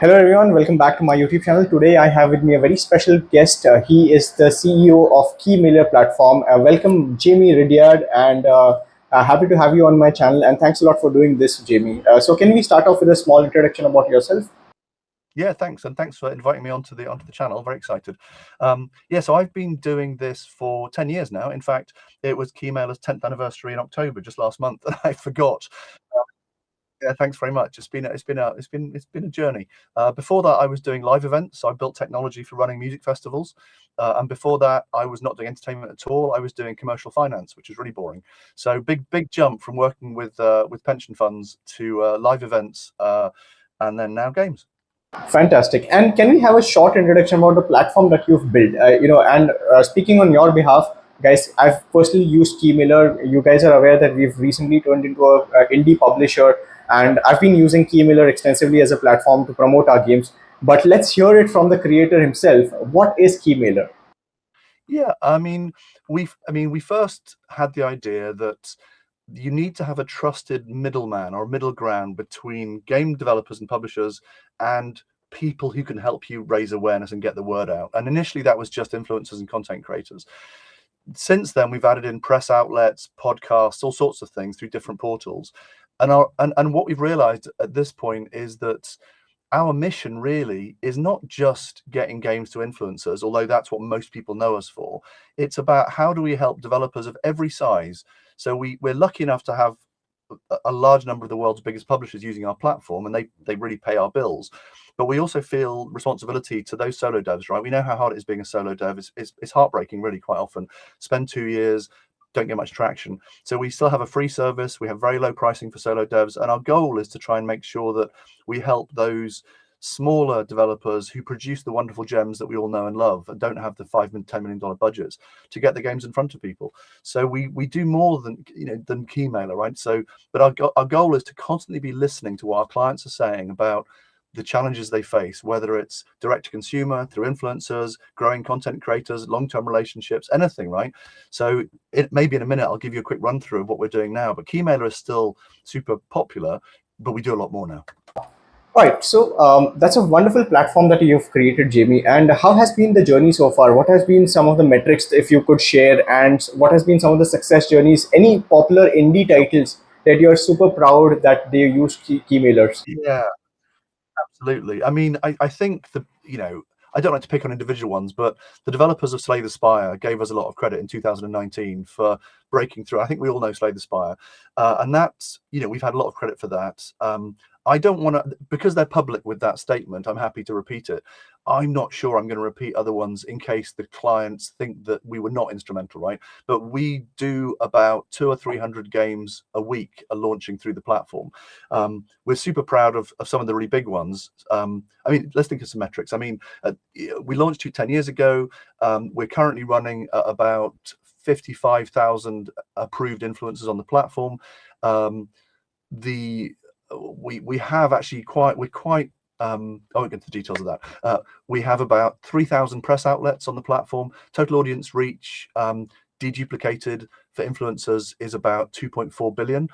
Hello everyone, welcome back to my YouTube channel. Today I have with me a very special guest. He is the CEO of Keymailer platform. Welcome Jamie Ridyard, and happy to have you on my channel, and thanks a lot for doing this, Jamie. So can we start off with a small introduction about yourself? Yeah, thanks, and thanks for inviting me onto the channel. Very excited. Yeah, so I've been doing this for 10 years now. In fact, it was Keymailer's 10th anniversary in October, just last month, and I forgot. Yeah, thanks very much. It's been a journey. Before that, I was doing live events. So I built technology for running music festivals, and before that, I was not doing entertainment at all. I was doing commercial finance, which is really boring. So big jump from working with pension funds to live events, and then now games. Fantastic. And can we have a short introduction about the platform that you've built? And speaking on your behalf, guys, I've personally used Keymailer. You guys are aware that we've recently turned into a indie publisher, and I've been using Keymailer extensively as a platform to promote our games. But let's hear it from the creator himself. What is Keymailer? Yeah, we first had the idea that you need to have a trusted middleman or middle ground between game developers and publishers and people who can help you raise awareness and get the word out. And initially that was just influencers and content creators. Since then, we've added in press outlets, podcasts, all sorts of things through different portals. And what we've realized at this point is that our mission really is not just getting games to influencers, although that's what most people know us for. It's about how do we help developers of every size. So we're lucky enough to have a large number of the world's biggest publishers using our platform, and they really pay our bills. But we also feel responsibility to those solo devs, right? We know how hard it is being a solo dev. It's heartbreaking, really, quite often. Spend 2 years, don't get much traction. So we still have a free service. We have very low pricing for solo devs, and our goal is to try and make sure that we help those smaller developers who produce the wonderful gems that we all know and love and don't have the $5 and $10 million budgets to get the games in front of people. So we do more than than Keymailer, right? So, but our goal is to constantly be listening to what our clients are saying about the challenges they face, whether it's direct to consumer, through influencers, growing content creators, long-term relationships, anything, right? So it maybe in a minute I'll give you a quick run through of what we're doing now, but Keymailer is still super popular, but we do a lot more now. All right, so that's a wonderful platform that you've created, Jamie. And how has been the journey so far? What has been some of the metrics, if you could share, and what has been some of the success journeys? Any popular indie titles that you're super proud that they use Keymailers? Yeah, absolutely. I mean, I think I don't like to pick on individual ones, but the developers of Slay the Spire gave us a lot of credit in 2019 for breaking through. I think we all know Slay the Spire, and that's we've had a lot of credit for that. I don't want to, because they're public with that statement, I'm happy to repeat it. I'm not sure I'm going to repeat other ones in case the clients think that we were not instrumental, right? But we do about 200 or 300 games a week are launching through the platform. We're super proud of some of the really big ones. I mean, let's think of some metrics. I mean, we launched 10 years ago. We're currently running about 55,000 approved influencers on the platform. We have actually I won't get into the details of that. We have about 3,000 press outlets on the platform. Total audience reach deduplicated for influencers is about 2.4 billion.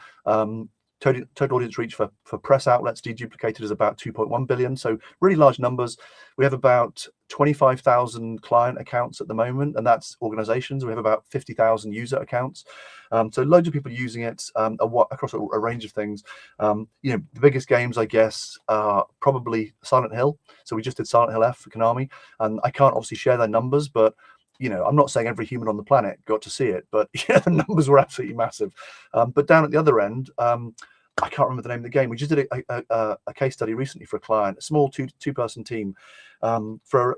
Total audience reach for press outlets deduplicated is about 2.1 billion. So really large numbers. We have about 25,000 client accounts at the moment, and that's organizations. We have about 50,000 user accounts. So loads of people using it across a range of things. The biggest games, I guess, are probably Silent Hill. So we just did Silent Hill F for Konami, and I can't obviously share their numbers, but I'm not saying every human on the planet got to see it, but the numbers were absolutely massive. But down at the other end, I can't remember the name of the game. We just did a case study recently for a client, a small two-person team, for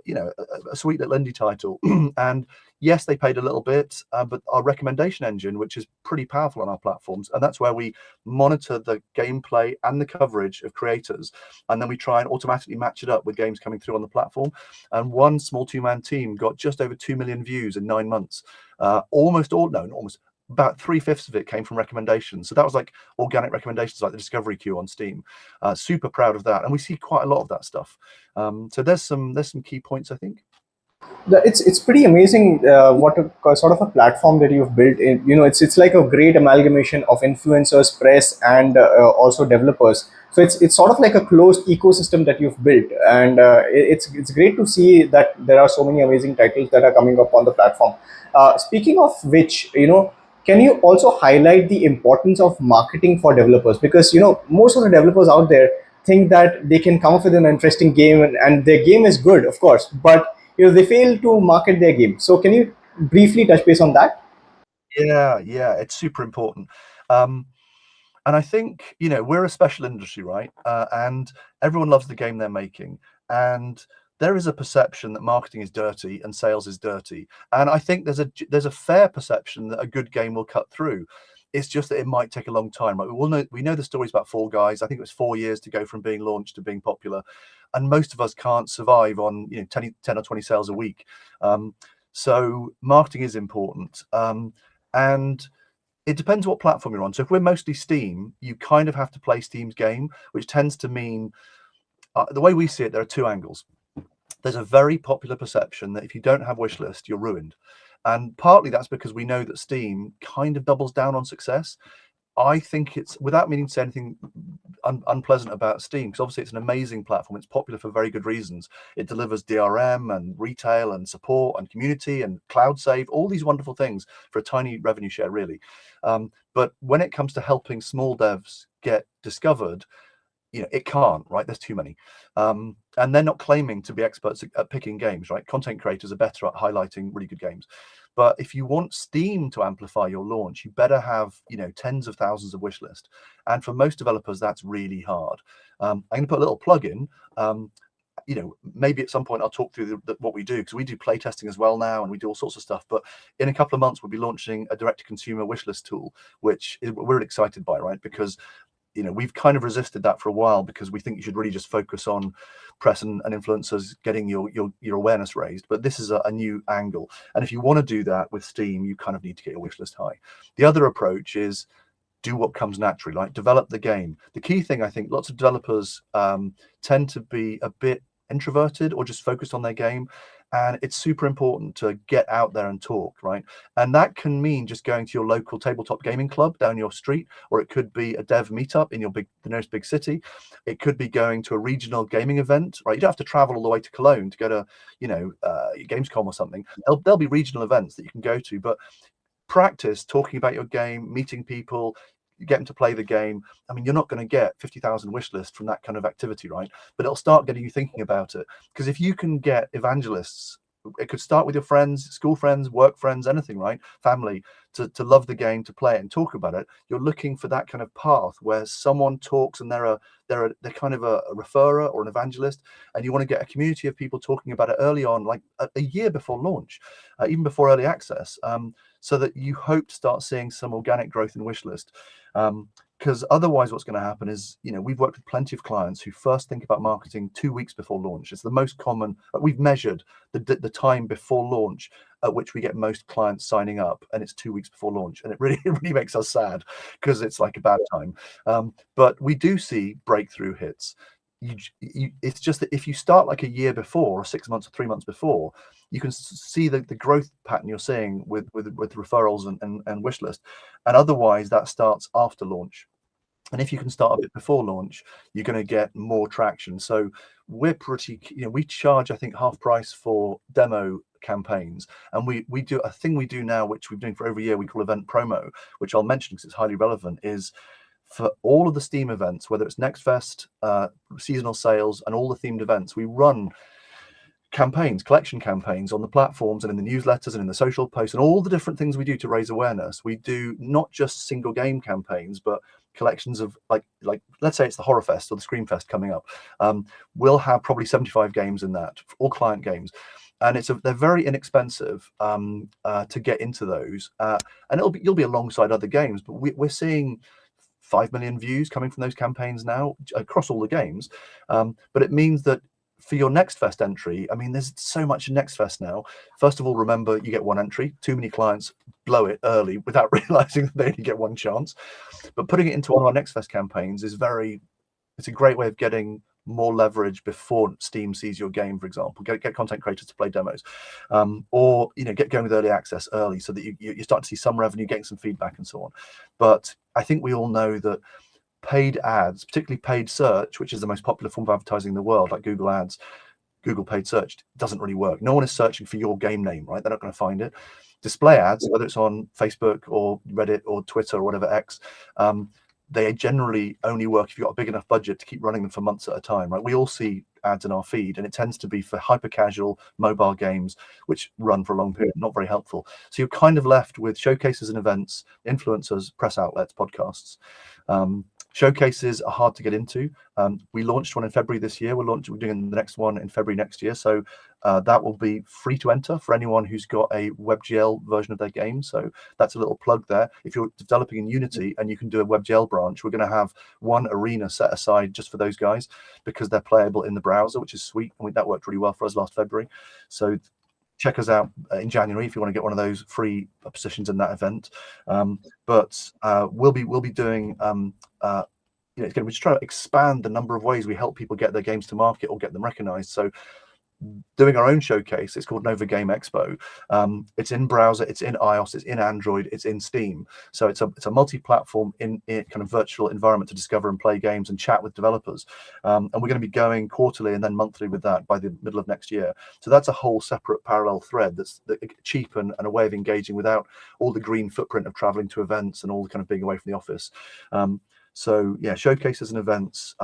a sweet little indie title. And yes, they paid a little bit, but our recommendation engine, which is pretty powerful on our platforms, and that's where we monitor the gameplay and the coverage of creators, and then we try and automatically match it up with games coming through on the platform. And one small two-man team got just over 2 million views in 9 months. Almost about 3/5 of it came from recommendations. So that was like organic recommendations, like the discovery queue on Steam. Super proud of that, and we see quite a lot of that stuff. So there's some key points, I think. It's pretty amazing what sort of a platform that you've built. It's like a great amalgamation of influencers, press, and also developers. So it's sort of like a closed ecosystem that you've built, and it's great to see that there are so many amazing titles that are coming up on the platform. Speaking of which, can you also highlight the importance of marketing for developers? Because most of the developers out there think that they can come up with an interesting game, and their game is good, of course, but they fail to market their game. So can you briefly touch base on that? Yeah, it's super important. Um, and I think, we're a special industry, right? And everyone loves the game they're making. And there is a perception that marketing is dirty and sales is dirty. And I think there's a fair perception that a good game will cut through. It's just that it might take a long time. Right? We know the stories about Fall Guys. I think it was 4 years to go from being launched to being popular, and most of us can't survive on 10 or 20 sales a week. So marketing is important, and it depends what platform you're on. So if we're mostly Steam, you kind of have to play Steam's game, which tends to mean, the way we see it, there are two angles. There's a very popular perception that if you don't have wishlist, you're ruined. And partly that's because we know that Steam kind of doubles down on success. I think it's, without meaning to say anything unpleasant about Steam, because obviously it's an amazing platform. It's popular for very good reasons. It delivers DRM and retail and support and community and cloud save, all these wonderful things for a tiny revenue share, really. But when it comes to helping small devs get discovered, it can't, right? There's too many. And they're not claiming to be experts at picking games, right? Content creators are better at highlighting really good games. But if you want Steam to amplify your launch, you better have, tens of thousands of wishlist. And for most developers, that's really hard. I'm going to put a little plug in. Maybe at some point I'll talk through what we do, because we do playtesting as well now, and we do all sorts of stuff. But in a couple of months, we'll be launching a direct-to-consumer wishlist tool, which we're excited by, right? Because we've kind of resisted that for a while, because we think you should really just focus on press and influencers getting your awareness raised. But this is a new angle. And if you want to do that with Steam, you kind of need to get your wish list high. The other approach is do what comes naturally, like develop the game. The key thing, I think, lots of developers tend to be a bit introverted or just focused on their game. And it's super important to get out there and talk, right? And that can mean just going to your local tabletop gaming club down your street, or it could be a dev meetup in the nearest big city. It could be going to a regional gaming event, right? You don't have to travel all the way to Cologne to go to, Gamescom or something. There'll be regional events that you can go to, but practice talking about your game, meeting people, you get them to play the game. I mean, you're not going to get 50,000 wish list from that kind of activity, right? But it'll start getting you thinking about it. Because if you can get evangelists, it could start with your friends, school friends, work friends, anything, right? Family, to love the game, to play it and talk about it. You're looking for that kind of path where someone talks and they're kind of a referrer or an evangelist, and you want to get a community of people talking about it early on, like a year before launch, even before early access, so that you hope to start seeing some organic growth in wishlist. Because otherwise what's going to happen is, we've worked with plenty of clients who first think about marketing 2 weeks before launch. It's the most common. We've measured the time before launch at which we get most clients signing up, and it's 2 weeks before launch, and it really makes us sad, because it's like a bad time. But we do see breakthrough hits. It's just that if you start like a year before, or 6 months or 3 months before, you can see the growth pattern you're seeing with referrals and wish list. And otherwise that starts after launch. And if you can start a bit before launch, you're going to get more traction. So we're pretty, we charge, I think, half price for demo campaigns. And we do a thing we do now, which we've been doing for over a year, we call event promo, which I'll mention because it's highly relevant, is for all of the Steam events, whether it's Next Fest, seasonal sales, and all the themed events, we run campaigns, collection campaigns on the platforms and in the newsletters and in the social posts and all the different things we do to raise awareness. We do not just single game campaigns, but collections of like let's say it's the Horror Fest or the Scream Fest coming up. We'll have probably 75 games in that, all client games. And they're very inexpensive to get into those, and you'll be alongside other games. But we're seeing 5 million views coming from those campaigns now across all the games. But it means that for your Next Fest entry, I mean, there's so much in Next Fest now. First of all, remember, you get one entry. Too many clients blow it early without realizing that they only get one chance. But putting it into one of our Next Fest campaigns it's a great way of getting more leverage before Steam sees your game, for example. Get content creators to play demos, or get going with early access early, so that you start to see some revenue, getting some feedback, and so on. But I think we all know that paid ads, particularly paid search, which is the most popular form of advertising in the world, like Google Ads, Google paid search, doesn't really work. No one is searching for your game name, right? They're not going to find it. Display ads, whether it's on Facebook or Reddit or Twitter or whatever X, they generally only work if you've got a big enough budget to keep running them for months at a time, right? We all see ads in our feed, and it tends to be for hyper casual mobile games which run for a long period, not very helpful. So you're kind of left with showcases and events, influencers, press outlets, podcasts. Showcases are hard to get into. We launched one in February this year. We're doing the next one in February next year. So that will be free to enter for anyone who's got a WebGL version of their game. So that's a little plug there. If you're developing in Unity and you can do a WebGL branch, we're going to have one arena set aside just for those guys, because they're playable in the browser, which is sweet. I mean, that worked really well for us last February. So check us out in January if you want to get one of those free positions in that event. But we'll be doing it's going to be just trying to expand the number of ways we help people get their games to market or get them recognized. So doing our own showcase, it's called Nova Game Expo. It's in browser, it's in iOS, it's in Android, it's in Steam. So it's a multi-platform in kind of virtual environment to discover and play games and chat with developers. And we're going to be going quarterly and then monthly with that by the middle of next year. So that's a whole separate parallel thread that's cheap and a way of engaging without all the green footprint of traveling to events and all the kind of being away from the office. So yeah, showcases and events.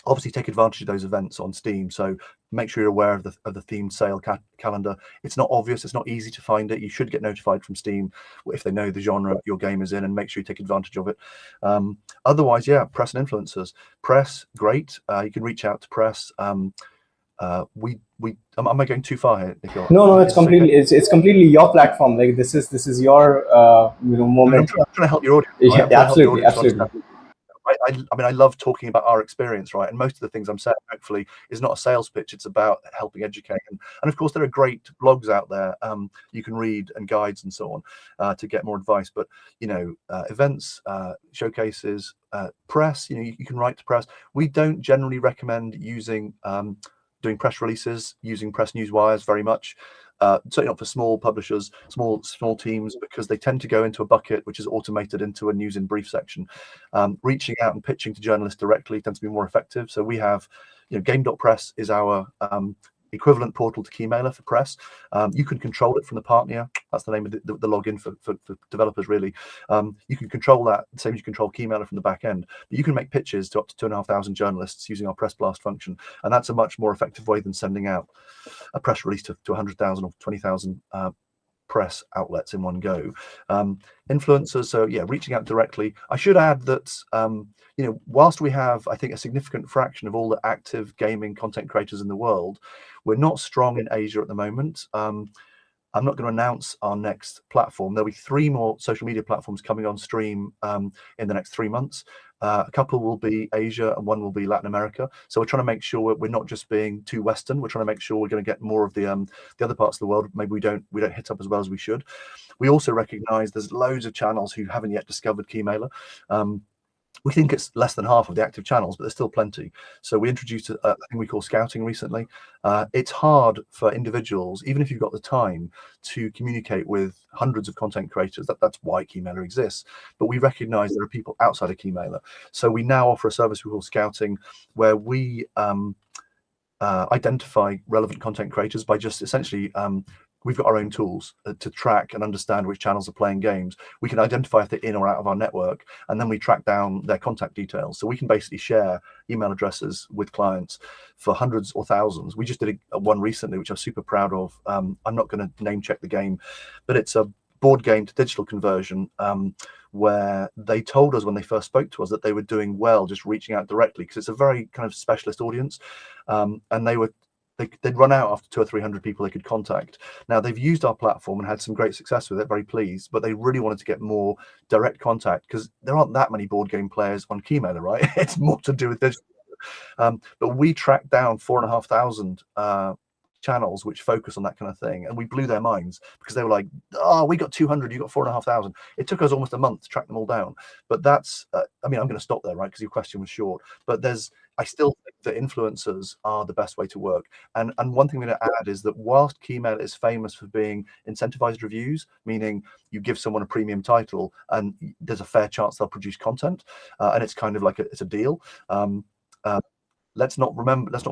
Obviously, take advantage of those events on Steam. So make sure you're aware of the themed sale calendar. It's not obvious. It's not easy to find it. You should get notified from Steam if they know the genre your game is in, and make sure you take advantage of it. Otherwise, yeah, press and influencers. Press, great. You can reach out to press. Am I going too far here, Nikhil? No, it's completely it's completely your platform. Like this is your moment. I'm trying to help your audience. Right? Yeah, absolutely. I mean, I love talking about our experience, right? And most of the things I'm saying, hopefully, is not a sales pitch. It's about helping educate. And of course, there are great blogs out there you can read, and guides and so on to get more advice. But, events, showcases, press, you can write to press. We don't generally recommend using doing press releases, using press news wires very much. Certainly not for small publishers, small teams, because they tend to go into a bucket which is automated into a news in brief section. Reaching out and pitching to journalists directly tends to be more effective. So we have, game.press is our equivalent portal to Keymailer for press. You can control it from the partner. That's the name of the login for developers, really. You can control that the same as you control Keymailer from the back end. But you can make pitches to up to 2,500 journalists using our press blast function, and that's a much more effective way than sending out a press release to 100,000 or 20,000 press outlets in one go. Influencers, so yeah, reaching out directly. I should add that whilst we have, I think, a significant fraction of all the active gaming content creators in the world, we're not strong in Asia at the moment. I'm not going to announce our next platform. There'll be 3 more social media platforms coming on stream in the next 3 months. A couple will be Asia and one will be Latin America. So we're trying to make sure we're not just being too Western. We're trying to make sure we're going to get more of the other parts of the world. Maybe we don't hit up as well as we should. We also recognize there's loads of channels who haven't yet discovered Keymailer. We think it's less than half of the active channels, but there's still plenty. So we introduced a thing we call scouting recently. It's hard for individuals, even if you've got the time, to communicate with hundreds of content creators. That's why Keymailer exists. But we recognize there are people outside of Keymailer. So we now offer a service we call scouting, where we identify relevant content creators by just essentially we've got our own tools to track and understand which channels are playing games. We can identify if they're in or out of our network, and then we track down their contact details. So we can basically share email addresses with clients for hundreds or thousands. We just did one recently, which I'm super proud of. I'm not going to name check the game, but it's a board game to digital conversion where they told us when they first spoke to us that they were doing well just reaching out directly, because it's a very kind of specialist audience, and they'd run out after 200 or 300 people they could contact. Now, they've used our platform and had some great success with it, very pleased, but they really wanted to get more direct contact, because there aren't that many board game players on Keymailer, right? It's more to do with digital. But we tracked down 4,500 channels which focus on that kind of thing, and we blew their minds, because they were like, oh, we got 200, you got 4,500. It took us almost a month to track them all down. But that's I mean, I'm going to stop there, right, because your question was short. But there's I still think that influencers are the best way to work. And one thing I'm going to add is that whilst Keymailer is famous for being incentivized reviews, meaning you give someone a premium title and there's a fair chance they'll produce content, and it's kind of like it's a deal. Let's not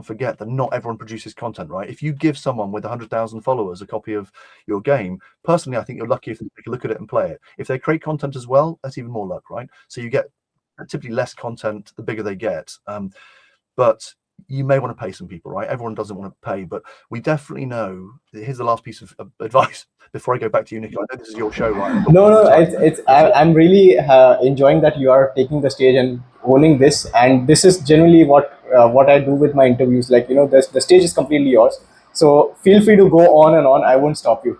forget that not everyone produces content, right? If you give someone with 100,000 followers a copy of your game, personally, I think you're lucky if they can look at it and play it. If they create content as well, that's even more luck, right? So you get typically less content the bigger they get. But you may want to pay some people, right? Everyone doesn't want to pay, but we definitely know. Here's the last piece of advice before I go back to you, Nikhil. I know this is your show, right? No, I'm really enjoying that you are taking the stage and owning this, and this is generally what I do with my interviews. Like, the stage is completely yours. So feel free to go on and on. I won't stop you.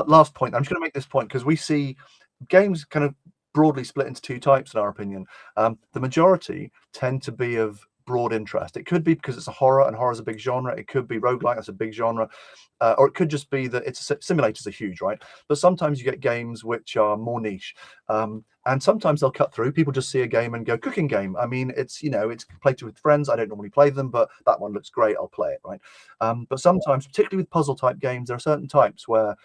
Last point. I'm just going to make this point because we see games kind of broadly split into two types, in our opinion. The majority tend to be of broad interest. It could be because it's a horror, and horror is a big genre. It could be roguelike, that's a big genre. Or it could just be that simulators are huge, right? But sometimes you get games which are more niche. And sometimes they'll cut through. People just see a game and go, cooking game. I mean, it's played with friends. I don't normally play them, but that one looks great. I'll play it, right? But sometimes, particularly with puzzle type games, there are certain types where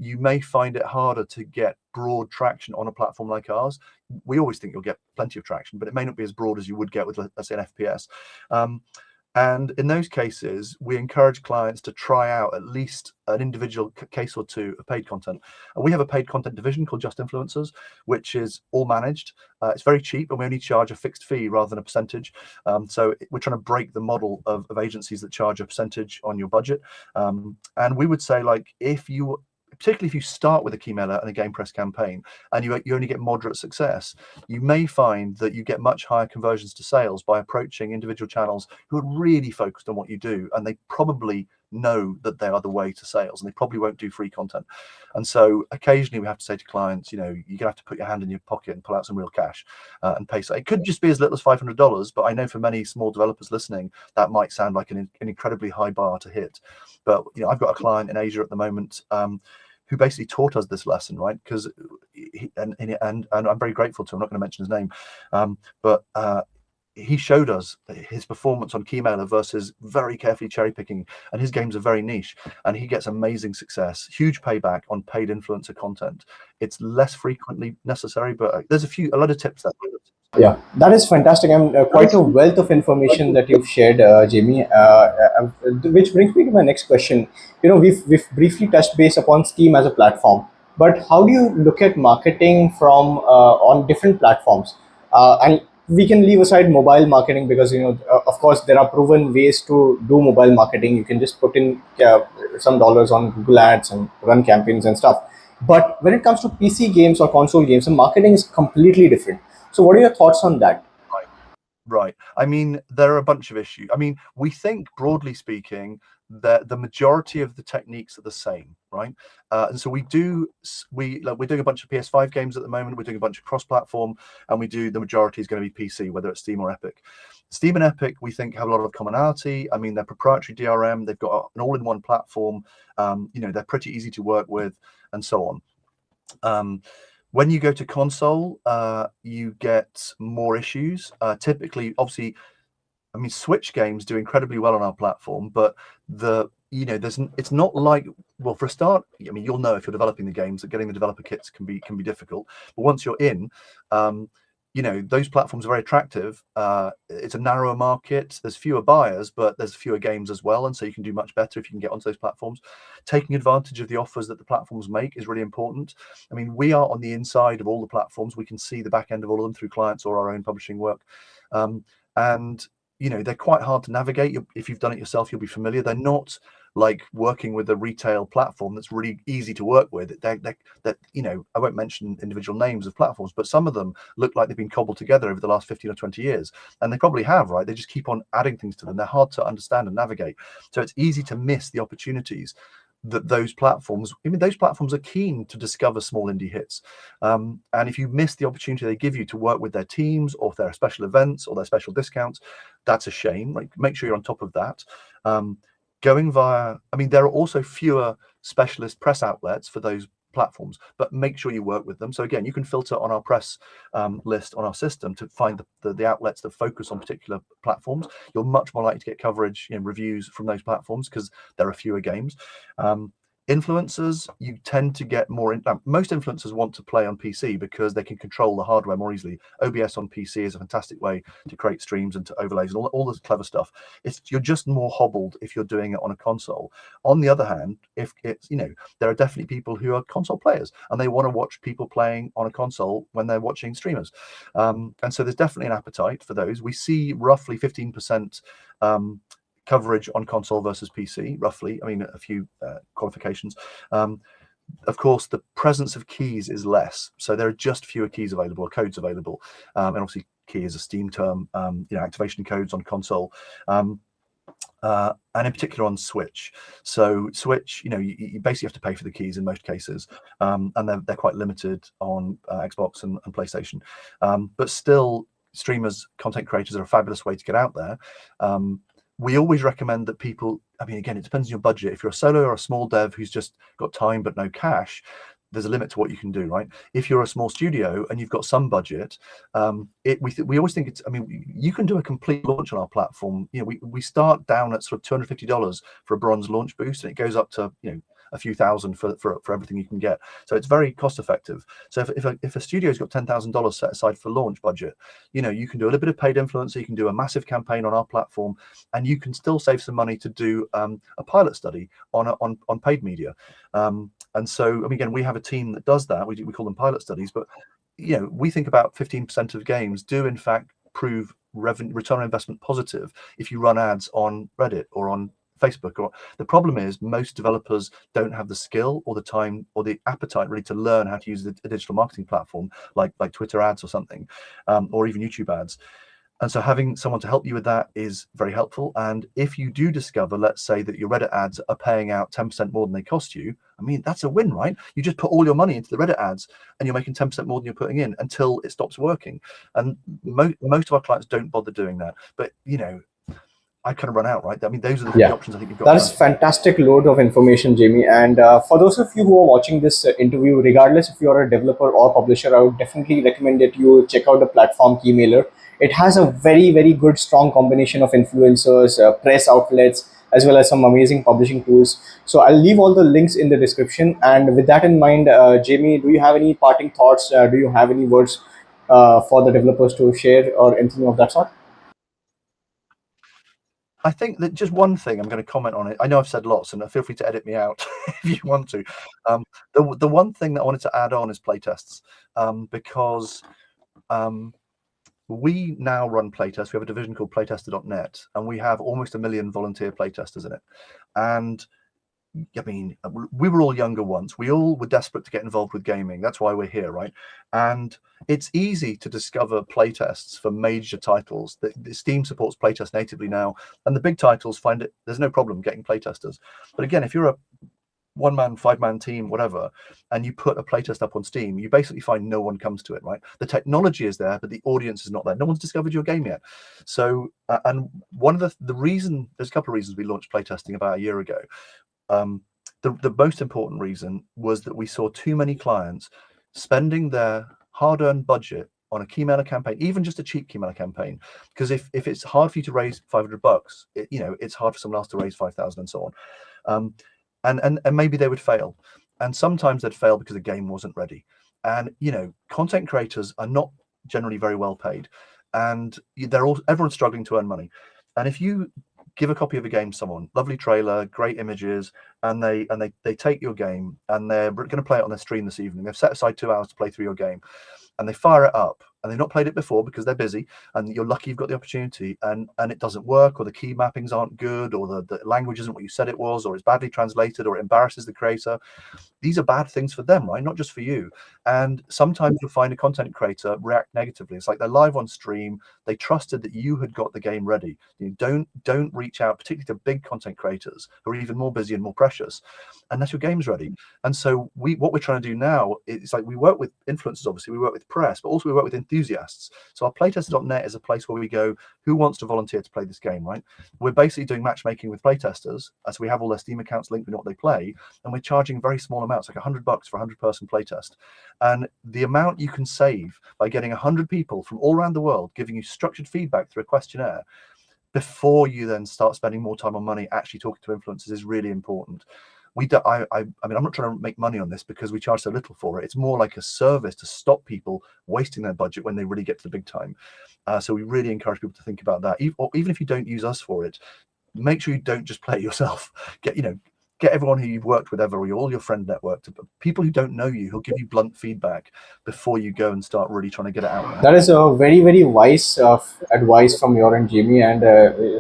you may find it harder to get broad traction on a platform like ours. We always think you'll get plenty of traction, but it may not be as broad as you would get with, let's say, an FPS. And in those cases, we encourage clients to try out at least an individual case or two of paid content. And we have a paid content division called Just Influencers, which is all managed. It's very cheap, and we only charge a fixed fee rather than a percentage. So we're trying to break the model of agencies that charge a percentage on your budget. And we would say, like, particularly if you start with a Keymailer and a game press campaign and you only get moderate success, you may find that you get much higher conversions to sales by approaching individual channels who are really focused on what you do, and they probably know that they are the way to sales, and they probably won't do free content. And so occasionally we have to say to clients, you're gonna have to put your hand in your pocket and pull out some real cash and pay. So it could just be as little as $500, but I know for many small developers listening, that might sound like an incredibly high bar to hit. But I've got a client in Asia at the moment who basically taught us this lesson, right? Because and I'm very grateful to him. I'm not going to mention his name, but he showed us his performance on Keymailer versus very carefully cherry picking, and his games are very niche, and he gets amazing success, huge payback on paid influencer content. It's less frequently necessary, but there's a lot of tips there. Yeah, that is fantastic, and quite a wealth of information that you've shared, Jamie. Which brings me to my next question. We've briefly touched base upon Steam as a platform, but how do you look at marketing from on different platforms? And we can leave aside mobile marketing because of course, there are proven ways to do mobile marketing. You can just put in some dollars on Google Ads and run campaigns and stuff. But when it comes to PC games or console games, the marketing is completely different. So what are your thoughts on that? Right. I mean, there are a bunch of issues. I mean, we think, broadly speaking, that the majority of the techniques are the same, right? And so we're doing a bunch of PS5 games at the moment. We're doing a bunch of cross-platform, and the majority is going to be PC, whether it's Steam or Epic. Steam and Epic, we think, have a lot of commonality. I mean, they're proprietary DRM. They've got an all-in-one platform. They're pretty easy to work with, and so on. When you go to console, you get more issues. Typically, obviously, I mean, Switch games do incredibly well on our platform, but it's not like, well, for a start, I mean, you'll know if you're developing the games that getting the developer kits can be difficult. But once you're in, those platforms are very attractive. It's a narrower market. There's fewer buyers, but there's fewer games as well. And so you can do much better if you can get onto those platforms. Taking advantage of the offers that the platforms make is really important. I mean, we are on the inside of all the platforms. We can see the back end of all of them through clients or our own publishing work. And they're quite hard to navigate. If you've done it yourself, you'll be familiar. They're not like working with a retail platform that's really easy to work with. I won't mention individual names of platforms, but some of them look like they've been cobbled together over the last 15 or 20 years. And they probably have, right? They just keep on adding things to them. They're hard to understand and navigate. So it's easy to miss the opportunities that those platforms are keen to discover small indie hits. And if you miss the opportunity they give you to work with their teams or their special events or their special discounts, that's a shame. Like, make sure you're on top of that. There are also fewer specialist press outlets for those platforms, but make sure you work with them. So again, you can filter on our press list on our system to find the outlets that focus on particular platforms. You're much more likely to get coverage, reviews from those platforms because there are fewer games. Influencers, you tend to get more most influencers want to play on PC because they can control the hardware more easily. OBS on PC is a fantastic way to create streams and to overlays and all this clever stuff. You're just more hobbled if you're doing it on a console. On the other hand, if it's, there are definitely people who are console players and they want to watch people playing on a console when they're watching streamers. And so there's definitely an appetite for those. We see roughly 15% coverage on console versus PC, roughly. I mean, a few qualifications. Of course, the presence of keys is less, so there are just fewer keys available, or codes available, and obviously, key is a Steam term. Activation codes on console, and in particular on Switch. So Switch, you basically have to pay for the keys in most cases, and they're quite limited on Xbox and PlayStation. But still, streamers, content creators are a fabulous way to get out there. We always recommend that people, again, it depends on your budget. If you're a solo or a small dev who's just got time but no cash, there's a limit to what you can do, right? If you're a small studio and you've got some budget, we always think it's, you can do a complete launch on our platform. We start down at sort of $250 for a bronze launch boost, and it goes up to, a few thousand for everything you can get. So it's very cost effective. So if a studio's got $10,000 set aside for launch budget, you can do a little bit of paid influencer, you can do a massive campaign on our platform, and you can still save some money to do a pilot study on paid media. And so, again, we have a team that does that. We call them pilot studies, but we think about 15% of games do in fact prove return on investment positive if you run ads on Reddit or on Facebook. Or the problem is most developers don't have the skill or the time or the appetite really to learn how to use a digital marketing platform like Twitter ads or something, or even YouTube ads. And so having someone to help you with that is very helpful. And if you do discover, let's say, that your Reddit ads are paying out 10% more than they cost you, that's a win, right? You just put all your money into the Reddit ads and you're making 10% more than you're putting in until it stops working. And most of our clients don't bother doing that. But, I kind of run out, right? Those are the three options I think you've got. That is fantastic load of information, Jamie. And for those of you who are watching this interview, regardless if you're a developer or publisher, I would definitely recommend that you check out the platform Keymailer. It has a very, very good, strong combination of influencers, press outlets, as well as some amazing publishing tools. So I'll leave all the links in the description. And with that in mind, Jamie, do you have any parting thoughts? Do you have any words for the developers to share or anything of that sort? I think that just one thing I'm going to comment on it. I know I've said lots, and feel free to edit me out if you want to. The one thing that I wanted to add on is playtests, because we now run playtests. We have a division called playtester.net, and we have almost 1 million volunteer playtesters in it. And we were all younger once. We all were desperate to get involved with gaming. That's why we're here, right? And it's easy to discover playtests for major titles. The Steam supports playtest natively now, and the big titles find it. There's no problem getting playtesters. But again, if you're a one-man, five-man team, whatever, and you put a playtest up on Steam, you basically find no one comes to it, right? The technology is there, but the audience is not there. No one's discovered your game yet. So, and one of the reason, there's a couple of reasons we launched playtesting about a year ago. The most important reason was that we saw too many clients spending their hard-earned budget on a Keymailer campaign, even just a cheap Keymailer campaign, because if it's hard for you to raise $500, it's hard for someone else to raise 5,000 and so on. And maybe they would fail, and sometimes they'd fail because the game wasn't ready. And content creators are not generally very well paid, and everyone's struggling to earn money. And if you give a copy of a game to someone, lovely trailer, great images, and they take your game and they're going to play it on their stream this evening. They've set aside 2 hours to play through your game, and they fire it up, and they've not played it before because they're busy, and you're lucky you've got the opportunity, and it doesn't work, or the key mappings aren't good, or the language isn't what you said it was, or it's badly translated, or it embarrasses the creator. These are bad things for them, right? Not just for you. And sometimes you'll find a content creator react negatively. It's like they're live on stream. They trusted that you had got the game ready. Don't reach out, particularly to big content creators who are even more busy and more precious, unless your game's ready. And so what we're trying to do now is, like, we work with influencers, obviously, we work with press, but also we work with enthusiasts. So our playtester.net is a place where we go, who wants to volunteer to play this game, right? We're basically doing matchmaking with playtesters. So we have all their Steam accounts linked, we know what they play, and we're charging very small amounts, like $100 for a 100-person playtest. And the amount you can save by getting 100 people from all around the world giving you structured feedback through a questionnaire before you then start spending more time on money actually talking to influencers is really important. I mean, I'm not trying to make money on this because we charge so little for it. It's more like a service to stop people wasting their budget when they really get to the big time. So we really encourage people to think about that. Even if you don't use us for it, make sure you don't just play it yourself. Get everyone who you've worked with ever, or all your friend network, to people who don't know you, who'll give you blunt feedback before you go and start really trying to get it out there. That is a very, very wise advice from your end, Jamie. And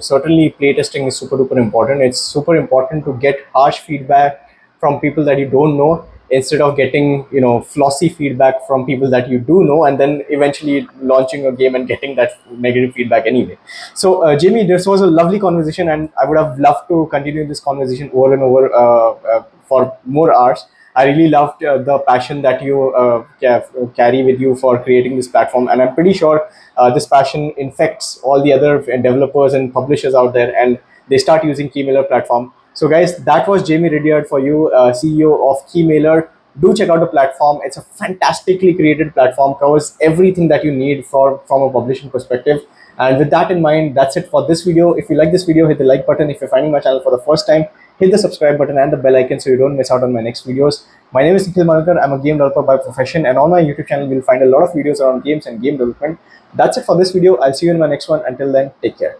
certainly, playtesting is super duper important. It's super important to get harsh feedback from people that you don't know, instead of getting flossy feedback from people that you do know, and then eventually launching a game and getting that negative feedback anyway. So Jamie, this was a lovely conversation, and I would have loved to continue this conversation over and over for more hours. I really loved the passion that you carry with you for creating this platform, and I'm pretty sure this passion infects all the other developers and publishers out there, and they start using Keymailer platform. So guys, that was Jamie Ridyard for you, CEO of Keymailer. Do check out the platform. It's a fantastically created platform, covers everything that you need from a publishing perspective. And with that in mind, that's it for this video. If you like this video, hit the like button. If you're finding my channel for the first time, hit the subscribe button and the bell icon so you don't miss out on my next videos. My name is Nikhil. I'm a game developer by profession, and on my YouTube channel, you'll find a lot of videos around games and game development. That's it for this video. I'll see you in my next one. Until then, take care.